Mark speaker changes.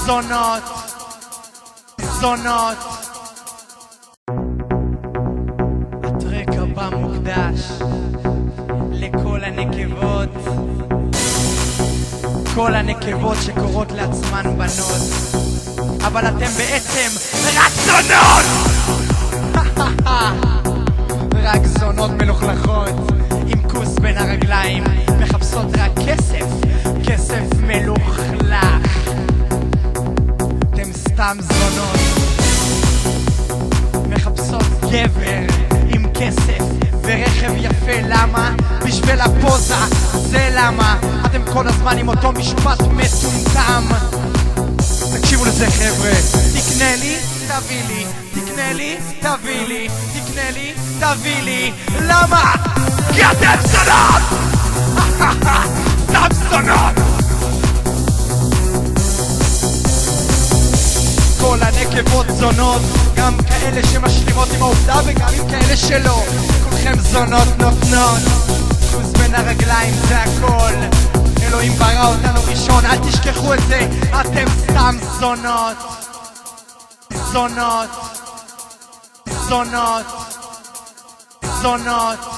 Speaker 1: זונות, זונות. הטרק הבא מוקדש לכל הנקבות, כל הנקבות שקוראות לעצמן בנות, אבל אתם בעצם רק זונות. רק זונות מלוכלכות עם כוס בין הרגליים, מחפשות רק כסף, כסף מלוכלך. אתם סתם זונות, מחפשות גבר עם כסף ורכב יפה. למה? בשביל הפוזה, זה למה. אתם כל הזמן עם אותו משפט מטומטם. תקשיבו לזה חבר'ה, תקנה לי, תביא לי, תקנה לי, תביא לי, תקנה לי, תביא לי. למה? כי אתם זונות! סתם זונות! כל הנקבות זונות, גם כאלה שמשלימות עם העובדה וגם עם כאלה שלא. כולכם זונות נותנות, כוס בין הרגליים זה הכל. אלוהים ברא אותנו ראשון, אל תשכחו את זה. אתם סתם זונות, זונות, זונות, זונות.